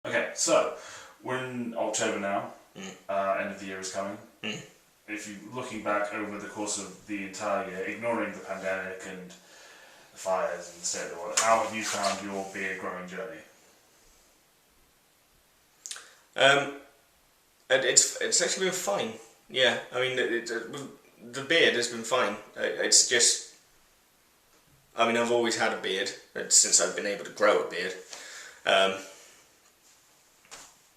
Okay, so we're in October now. End of the year is coming. If you're looking back over the course of the entire year, ignoring the pandemic and the fires and the state of the world, how have you found your beer growing journey? It's actually been fine. Yeah, I mean, the beard has been fine. It's just, I mean, I've always had a beard since I've been able to grow a beard.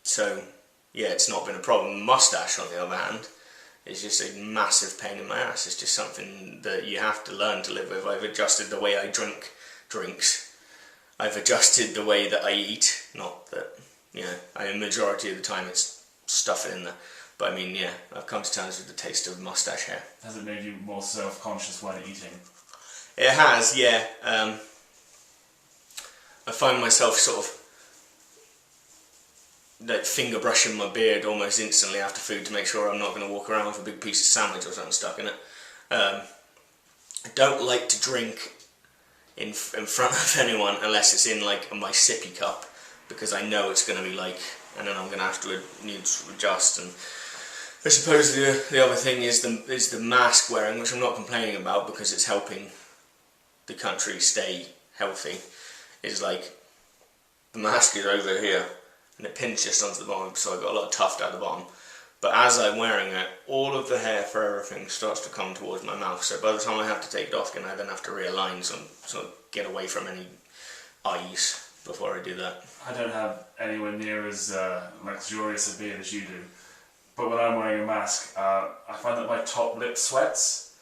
So, yeah, it's not been a problem. Mustache, on the other hand, is just a massive pain in my ass. It's just something that you have to learn to live with. I've adjusted the way I drink drinks. I've adjusted the way that I eat. Not that, you know, I mean, majority of the time it's stuff in there. But I mean, yeah, I've come to terms with the taste of mustache hair. Has it made you more self-conscious when eating? It has, yeah. I find myself sort of like finger brushing my beard almost instantly after food to make sure I'm not going to walk around with a big piece of sandwich or something stuck in it. I don't like to drink in front of anyone unless it's in like my sippy cup, because I know it's going to be like, and then I'm going to have to need to adjust. And I suppose the other thing is the mask wearing, which I'm not complaining about because it's helping the country stay healthy. Is like the mask is over here and it pins just onto the bottom, so I've got a lot of tuft at the bottom. But as I'm wearing it, all of the hair for everything starts to come towards my mouth, so by the time I have to take it off again, I then have to realign, so I get away from any eyes before I do that. I don't have anywhere near as luxurious a beard as you do, but when I'm wearing a mask, I find that my top lip sweats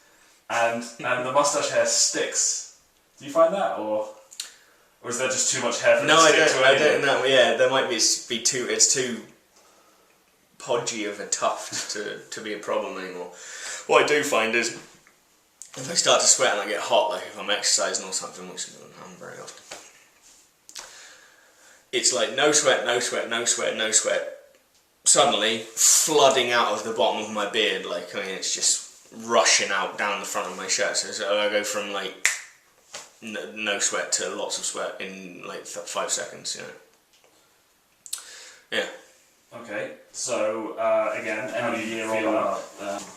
and the mustache hair sticks. Do you find that, or is there just too much hair for it to stick to? I don't know. Yeah, there might be too. It's too podgy of a tuft to be a problem anymore. What I do find is if I start to sweat and I get hot, like if I'm exercising or something, which I'm very often, it's like no sweat, no sweat, no sweat, no sweat. Suddenly flooding out of the bottom of my beard, like, I mean, it's just rushing out down the front of my shirt. So I go from like no sweat to lots of sweat in like 5 seconds, you know. Yeah. Okay, so again, end of the year all about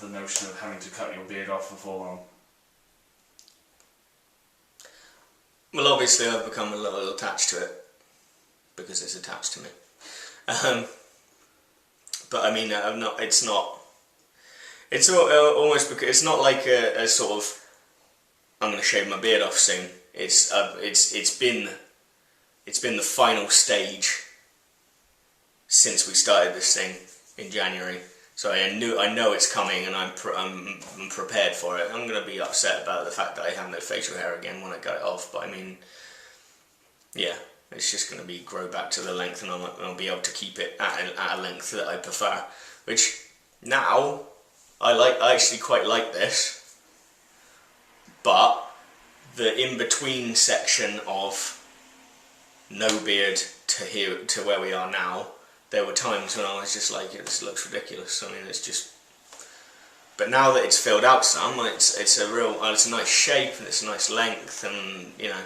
the notion of having to cut your beard off before long? Well, obviously I've become a little attached to it because it's attached to me. But I mean, I'm not. It's not. It's almost because it's not like a sort of, I'm going to shave my beard off soon. It's been the final stage since we started this thing in January. So I know it's coming, and I'm prepared for it. I'm going to be upset about the fact that I have no facial hair again when I got it off. But I mean, yeah, it's just going to be grow back to the length, and I'll be able to keep it at a length that I prefer. Which now I actually quite like this, but the in-between section of no beard to where we are now, there were times when I was just like, this looks ridiculous. I mean, it's just. But now that it's filled out some, it's a nice shape and it's a nice length, and you know.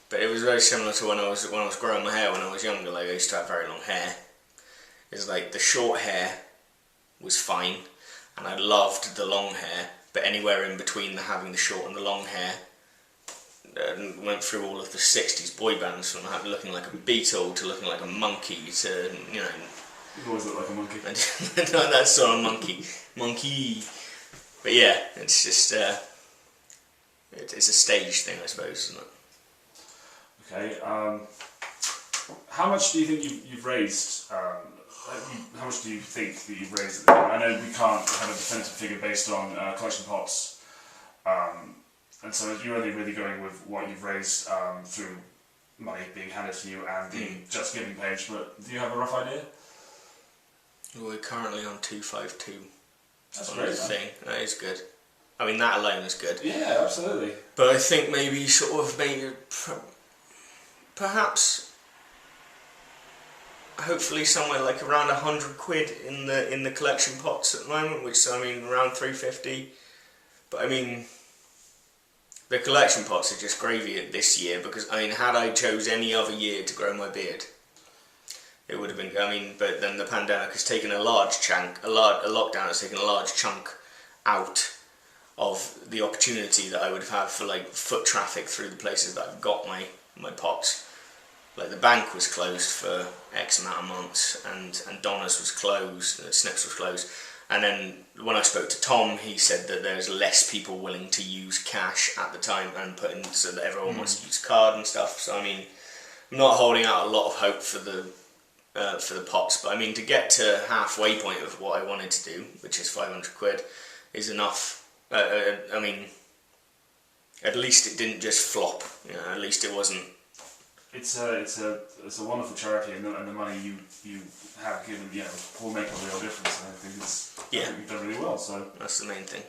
But it was very similar to when I was growing my hair when I was younger. Like, I used to have very long hair. It's like the short hair was fine, and I loved the long hair. But anywhere in between having the short and the long hair, went through all of the 60s boy bands, from looking like a beetle to looking like a monkey to, you know. You've always looked like a monkey. No, that's sort of monkey. But yeah, it's just it's a stage thing, I suppose, isn't it? Okay. How much do you think you've raised? How much do you think that you've raised? I know we can't have a definitive figure based on collection pots. And so you're only really going with what you've raised through money being handed to you and the Just Giving page, but do you have a rough idea? We're currently on 252. That's great, thing. That is good. I mean, that alone is good. Yeah, absolutely. But I think maybe perhaps, hopefully somewhere like around £100 in the collection pots at the moment, which, I mean, around 350. But I mean, the collection pots are just gravy this year, because I mean, had I chose any other year to grow my beard, it would have been. I mean, but then the pandemic has taken a lockdown has taken a large chunk out of the opportunity that I would have had for like foot traffic through the places that I've got my pops. Like the bank was closed for X amount of months, and Donna's was closed, Snips was closed. And then when I spoke to Tom, he said that there's less people willing to use cash at the time and put in, so that everyone wants to use card and stuff. So I mean, I'm not holding out a lot of hope for the pops, but I mean, to get to halfway point of what I wanted to do, which is 500 quid, is enough. I mean, at least it didn't just flop. You know, at least it wasn't. It's a wonderful charity, and the money you have given, will make a real difference. And I think I think you've done really well. So that's the main thing.